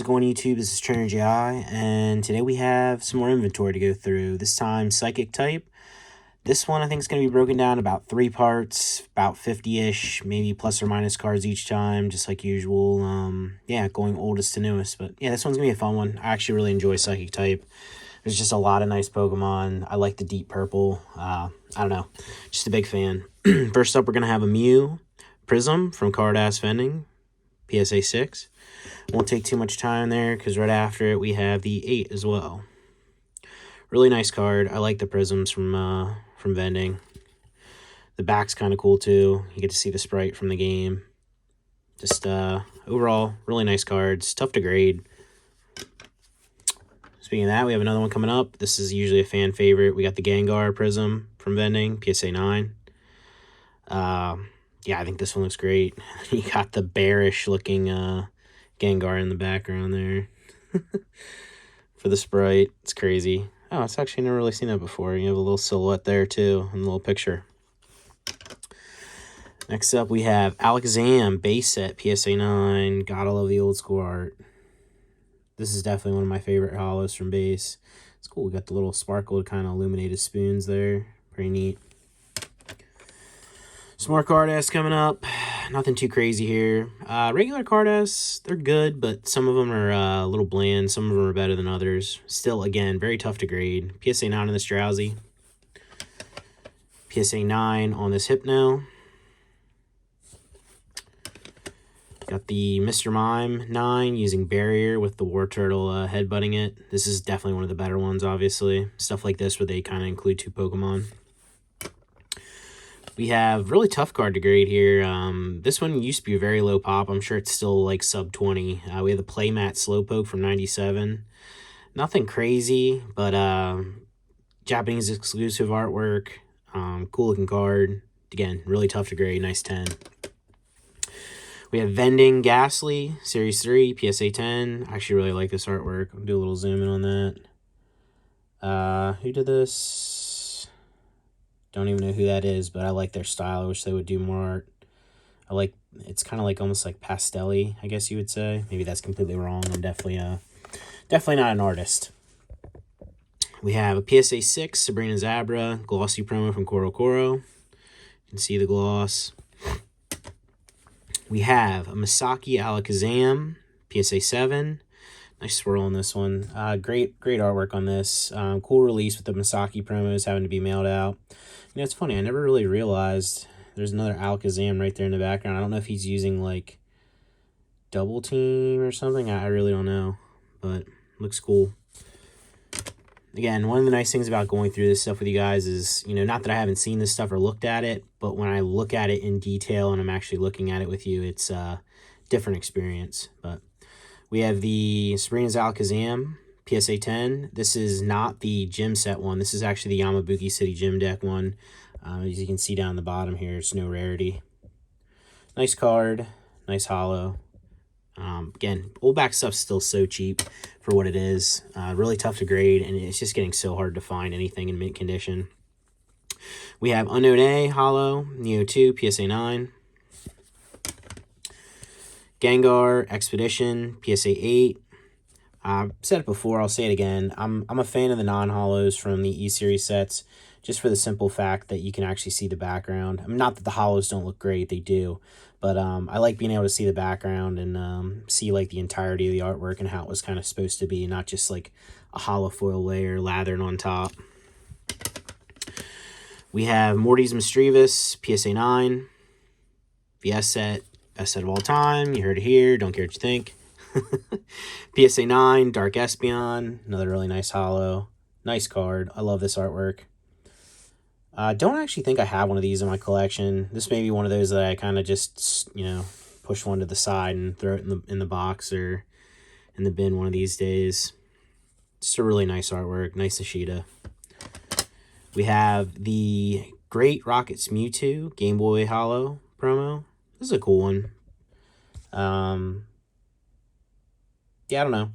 How's it going, YouTube? This is Trainer GI, and today we have some more inventory to go through. This time, Psychic type. This one I think is going to be broken down about 3 parts, about 50-ish, maybe plus or minus cards each time, just like usual. Yeah, going oldest to newest. But yeah, this one's going to be a fun one. I actually really enjoy Psychic type. There's just a lot of nice Pokemon. I like the deep purple. I don't know, just a big fan. First up, we're going to have a Mew Prism from Card Ass Vending, PSA 6. Won't take too much time there because right after it we have the 8 as well. Really nice card. I like the prisms from vending. The back's kind of cool too. You get to see the sprite from the game. Just overall, really nice cards. Tough to grade. Speaking of that, we have another one coming up. This is usually a fan favorite. We got the Gengar Prism from vending, PSA 9. Yeah, I think this one looks great. You got the bearish looking Gengar in the background there for the sprite. It's crazy. Oh, it's actually never really seen that before. You have a little silhouette there too in the little picture. Next up, we have Alakazam base set PSA 9. Gotta love the old school art. This is definitely one of my favorite holos from base. It's cool. We got the little sparkled kind of illuminated spoons there. Pretty neat. Some more card S coming up. Nothing too crazy here. Regular card S, they're good, but some of them are a little bland. Some of them are better than others. Still, again, very tough to grade. PSA 9 on this Drowsy. PSA 9 on this Hypno. Got the Mr. Mime 9 using Barrier with the War Turtle headbutting it. This is definitely one of the better ones, obviously. Stuff like this where they kind of include 2 Pokemon. We have really tough card to grade here. This one used to be a very low pop. I'm sure it's still like sub 20. We have the Playmat Slowpoke from 97. Nothing crazy, but Japanese exclusive artwork. Cool looking card. Again, really tough to grade. Nice 10. We have Vending Ghastly, Series 3, PSA 10. I actually really like this artwork. I'll do a little zoom in on that. Who did this? Don't even know who that is, but I like their style. I wish they would do more art. I like, it's kind of like almost like pastel-y, I guess you would say. Maybe that's completely wrong. I'm definitely not an artist. We have a PSA 6, Sabrina Zabra, glossy promo from Koro Koro. You can see the gloss. We have a Misaki Alakazam, PSA 7. Nice swirl on this one. Great artwork on this. Cool release with the Misaki promos having to be mailed out. You know, it's funny. I never really realized there's another Alakazam right there in the background. I don't know if he's using, like, Double Team or something. I really don't know. But looks cool. Again, one of the nice things about going through this stuff with you guys is, you know, not that I haven't seen this stuff or looked at it, but when I look at it in detail and I'm actually looking at it with you, it's a different experience. But we have the Sabrina's Alakazam, PSA 10. This is not the gym set one. This is actually the Yamabuki City Gym deck one. As you can see down the bottom here, it's no rarity. Nice card, nice holo. Again, old back stuff's still so cheap for what it is. Really tough to grade, and it's just getting so hard to find anything in mint condition. We have Unknown A, holo, Neo 2, PSA 9. Gengar, Expedition, PSA 8. I've said it before, I'll say it again. I'm a fan of the non-holos from the E-Series sets, just for the simple fact that you can actually see the background. I mean, not that the holos don't look great, they do. But I like being able to see the background and see like the entirety of the artwork and how it was kind of supposed to be, not just like a hollow foil layer lathered on top. We have Morty's Mischievous, PSA 9. VS set, best set of all time. You heard it here, don't care what you think. PSA 9, Dark Espeon, another really nice holo. Nice card. I love this artwork. Don't actually think I have one of these in my collection. This may be one of those that I kind of just, you know, push one to the side and throw it in the box or in the bin one of these days. Just a really nice artwork. Nice Ishida. We have the Great Rockets Mewtwo Game Boy Holo promo. This is a cool one. Yeah, I don't know.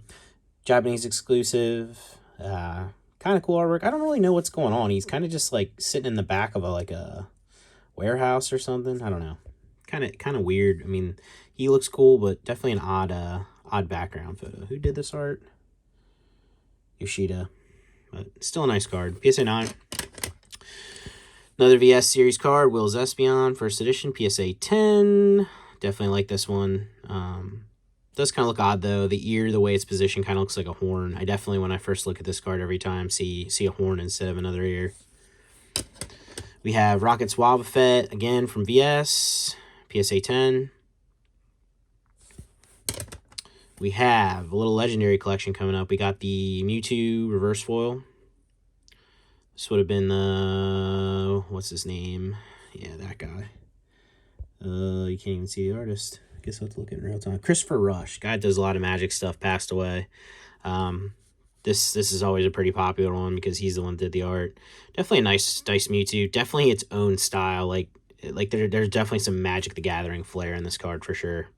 Japanese exclusive. Kind of cool artwork. I don't really know what's going on. He's kind of just like sitting in the back of a warehouse or something. I don't know. Kind of weird. I mean, he looks cool, but definitely an odd odd background photo. Who did this art? Yoshida. But still a nice card. PSA 9. Another VS series card. Will's Espeon, first edition. PSA 10. Definitely like this one. Does kind of look odd, though. The ear, the way it's positioned, kind of looks like a horn. I definitely, when I first look at this card every time, see a horn instead of another ear. We have Rocket's Wobbuffet, again, from VS. PSA 10. We have a little legendary collection coming up. We got the Mewtwo reverse foil. This would have been the... what's his name? Yeah, that guy. You can't even see the artist. I guess I'll have to look at it in real time. Christopher Rush. Guy does a lot of Magic stuff. Passed away. This is always a pretty popular one because he's the one that did the art. Definitely a nice Mewtwo. Definitely its own style. Like there's definitely some Magic the Gathering flair in this card for sure.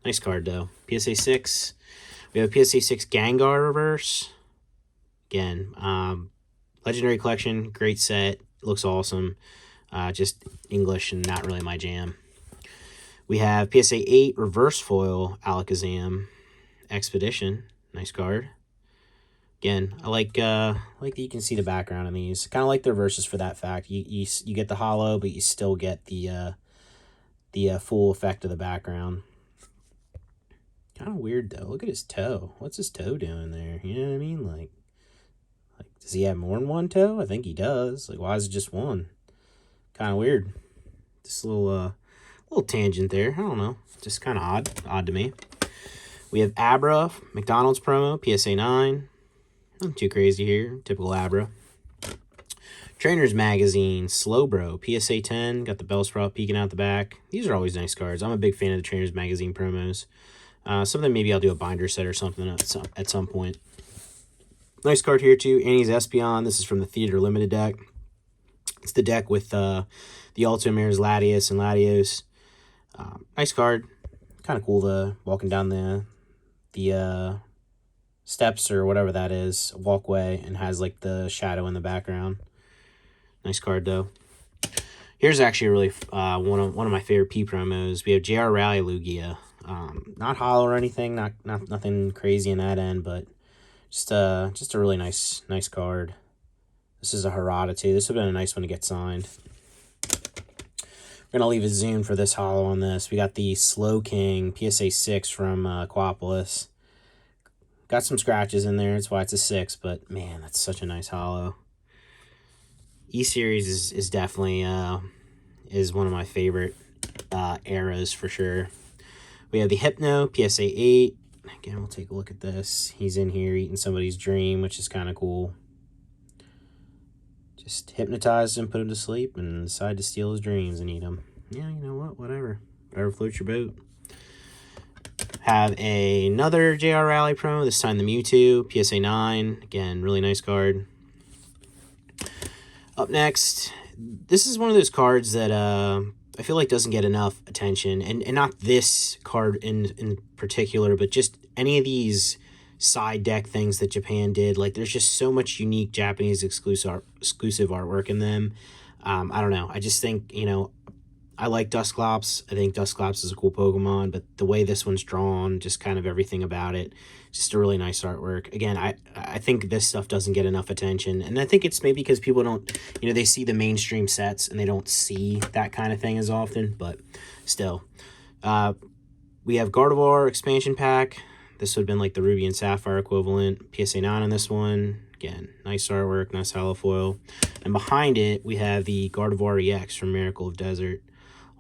Nice card, though. PSA 6. We have a PSA 6 Gengar reverse. Again, legendary collection. Great set. Looks awesome. Just English and not really my jam. We have PSA 8 reverse foil Alakazam Expedition. Nice card. Again, I like that you can see the background in these. Kind of like the reverses for that fact. You get the holo, but you still get the full effect of the background. Kind of weird, though. Look at his toe. What's his toe doing there? You know what I mean? Like, does he have more than one toe? I think he does. Like, why is it just one? Kind of weird. Just a little tangent there. I don't know. Just kind of odd to me. We have Abra, McDonald's promo, PSA 9. Nothing too crazy here. Typical Abra. Trainers Magazine, Slowbro, PSA 10. Got the Bellsprout peeking out the back. These are always nice cards. I'm a big fan of the Trainers Magazine promos. Some of them maybe I'll do a binder set or something at some point. Nice card here, too. Annie's Espeon. This is from the Theater Limited deck. It's the deck with the Ultimares, Latios, and Latios. Nice card. Kind of cool, walking down the steps or whatever that is, walkway, and has, like, the shadow in the background. Nice card, though. Here's actually a really one of my favorite P promos. We have JR Rally Lugia. Not hollow or anything, nothing crazy in that end, but just a really nice card. This is a Harada too. This would have been a nice one to get signed. We're gonna leave a zoom for this hollow on this. We got the Slow King PSA 6 from Aquapolis. Got some scratches in there, that's why it's a 6, but man, that's such a nice hollow. E-Series is definitely is one of my favorite eras for sure. We have the Hypno, PSA 8. Again, we'll take a look at this. He's in here eating somebody's dream, which is kind of cool. Just hypnotized him, put him to sleep, and decided to steal his dreams and eat them. Yeah, you know what? Whatever. Whatever floats your boat. Have another JR Rally promo, this time the Mewtwo, PSA 9. Again, really nice card. Up next, this is one of those cards that I feel like doesn't get enough attention, and not this card in particular, but just any of these side deck things that Japan did. Like, there's just so much unique Japanese exclusive artwork in them. I don't know. I just think, I like Dusclops. I think Dusclops is a cool Pokemon, but the way this one's drawn, just kind of everything about it, just a really nice artwork. Again, I think this stuff doesn't get enough attention, and I think it's maybe because people don't, they see the mainstream sets and they don't see that kind of thing as often, but still. We have Gardevoir expansion pack. This would have been like the Ruby and Sapphire equivalent. PSA 9 on this one. Again, nice artwork, nice hollow foil. And behind it, we have the Gardevoir EX from Miracle of Desert.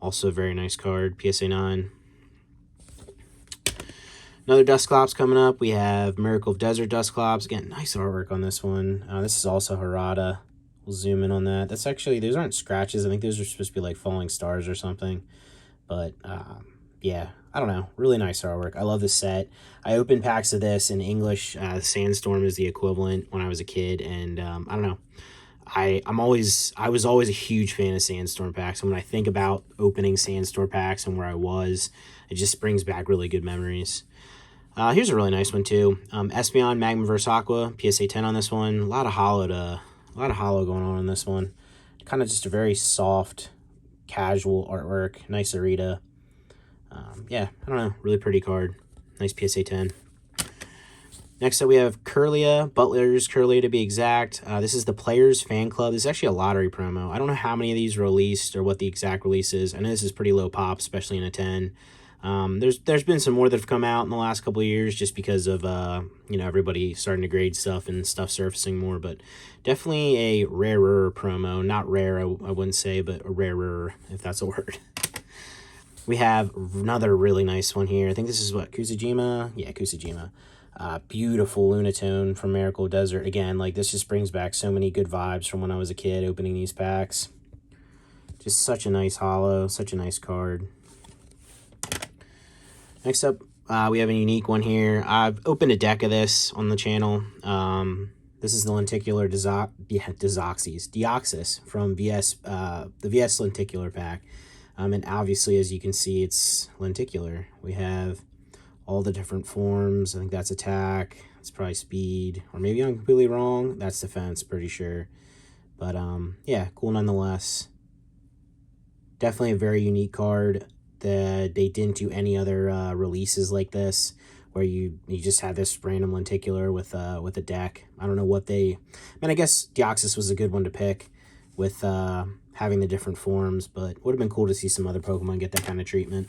Also a very nice card, PSA 9. Another Dusclops coming up. We have Miracle of Desert Dusclops. Again, nice artwork on this one. This is also Harada. We'll zoom in on that. That's actually, those aren't scratches. I think those are supposed to be like falling stars or something. But, yeah, I don't know. Really nice artwork. I love this set. I opened packs of this in English. Sandstorm is the equivalent when I was a kid. And, I don't know. I was always a huge fan of Sandstorm packs. And when I think about opening Sandstorm packs and where I was, it just brings back really good memories. Here's a really nice one too. Espeon Magma vs Aqua, PSA 10 on this one. A lot of hollow going on in this one. Kind of just a very soft, casual artwork. Nice Arita. Yeah, I don't know. Really pretty card. Nice PSA 10. Next up, we have Curlia, Butler's Curlia to be exact. This is the Players Fan Club. This is actually a lottery promo. I don't know how many of these released or what the exact release is. I know this is pretty low pop, especially in a 10. There's been some more that have come out in the last couple of years just because of, everybody starting to grade stuff and stuff surfacing more. But definitely a rarer promo. Not rare, I wouldn't say, but a rarer, if that's a word. We have another really nice one here. I think this is what, Kusajima? Yeah, Kusajima. Beautiful Lunatone from Miracle Desert. Again, like, this just brings back so many good vibes from when I was a kid opening these packs. Just such a nice holo, such a nice card. Next up, we have a unique one here. I've opened a deck of this on the channel. This is the Lenticular Deoxys from VS, the VS Lenticular pack. And obviously, as you can see, it's lenticular. We have all the different forms. I think that's attack. It's probably speed. Or maybe I'm completely wrong. That's defense, pretty sure. But, yeah, cool nonetheless. Definitely a very unique card that they didn't do any other releases like this, where you just have this random lenticular with a deck. I don't know what they... I guess Deoxys was a good one to pick with having the different forms, but would have been cool to see some other Pokemon get that kind of treatment.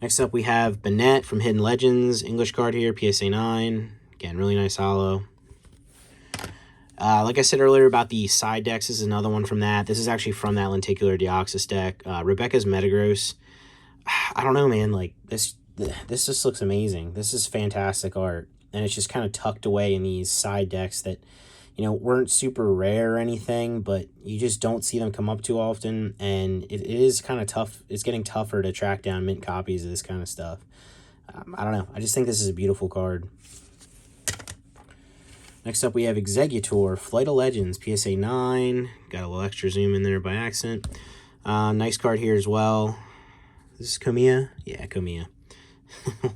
Next up, we have Banette from Hidden Legends. English card here, PSA 9. Again, really nice holo. Like I said earlier about the side decks, this is another one from that. This is actually from that Lenticular Deoxys deck. Rebecca's Metagross. I don't know, man. Like, this just looks amazing. This is fantastic art. And it's just kind of tucked away in these side decks that, weren't super rare or anything, but you just don't see them come up too often, and it is kind of tough. It's getting tougher to track down mint copies of this kind of stuff. I don't know. I just think this is a beautiful card. Next up, we have Executor, Flight of Legends, PSA 9. Got a little extra zoom in there by accident. Nice card here as well. This is Komiya? Yeah, Komiya.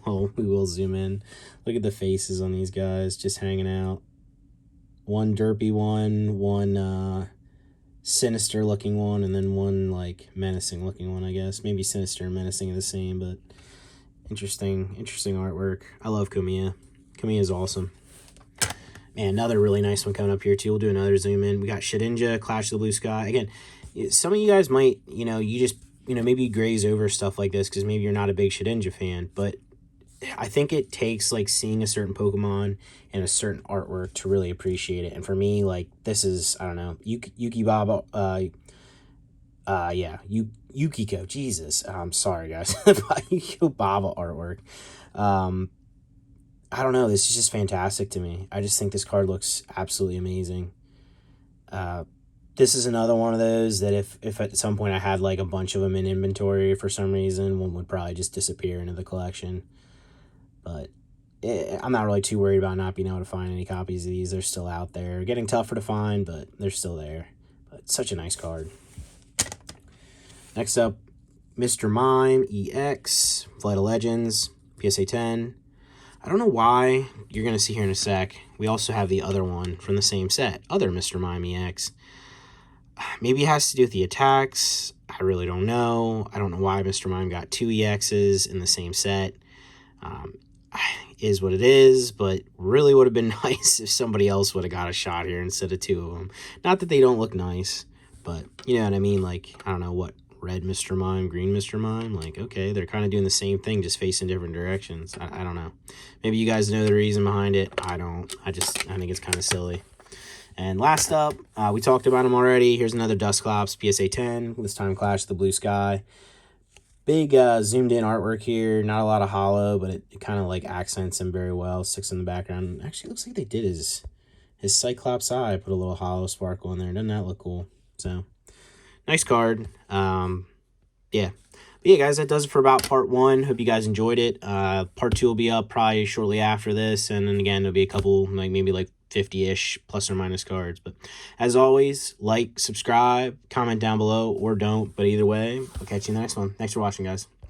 Well, we will zoom in. Look at the faces on these guys just hanging out. One derpy one sinister looking one, and then one like menacing looking one, I guess. Maybe sinister and menacing are the same, but interesting artwork. I love Komiya. Komiya is awesome. Man, another really nice one coming up here too. We'll do another zoom in. We got Shedinja, Clash of the Blue Sky. Again, some of you guys might, you just, maybe graze over stuff like this because maybe you're not a big Shedinja fan, but I think it takes like seeing a certain Pokemon and a certain artwork to really appreciate it. And for me, like, this is, I don't know, Yukibaba, Yukiko, Jesus, I'm sorry guys, Yukibaba artwork. I don't know, this is just fantastic to me. I just think this card looks absolutely amazing. This is another one of those that if at some point I had like a bunch of them in inventory for some reason, one would probably just disappear into the collection. But I'm not really too worried about not being able to find any copies of these. They're still out there. Getting tougher to find, but they're still there. But such a nice card. Next up, Mr. Mime EX, Flight of Legends, PSA 10. I don't know why, you're going to see here in a sec. We also have the other one from the same set, other Mr. Mime EX. Maybe it has to do with the attacks. I really don't know. I don't know why Mr. Mime got 2 EXs in the same set. Is what it is, but really would have been nice if somebody else would have got a shot here instead of 2 of them. Not that they don't look nice, but you know what I mean? Like, I don't know, what, red Mr. Mime, green Mr. Mime? Like, okay, they're kind of doing the same thing, just facing different directions. I don't know. Maybe you guys know the reason behind it. I don't. I think it's kind of silly. And last up, we talked about him already. Here's another Dusclops, PSA 10. This time Clash of the Blue Sky. Big zoomed in artwork here. Not a lot of holo, but it kind of like accents him very well. Sticks in the background. Actually, looks like they did his Cyclops eye. Put a little holo sparkle in there. Doesn't that look cool? So, nice card. Yeah. But yeah, guys, that does it for about part 1. Hope you guys enjoyed it. Part 2 will be up probably shortly after this. And then again, there'll be a couple, maybe 50-ish plus or minus cards. But as always, like, subscribe, comment down below, or don't. But either way, I'll catch you in the next one. Thanks for watching, guys.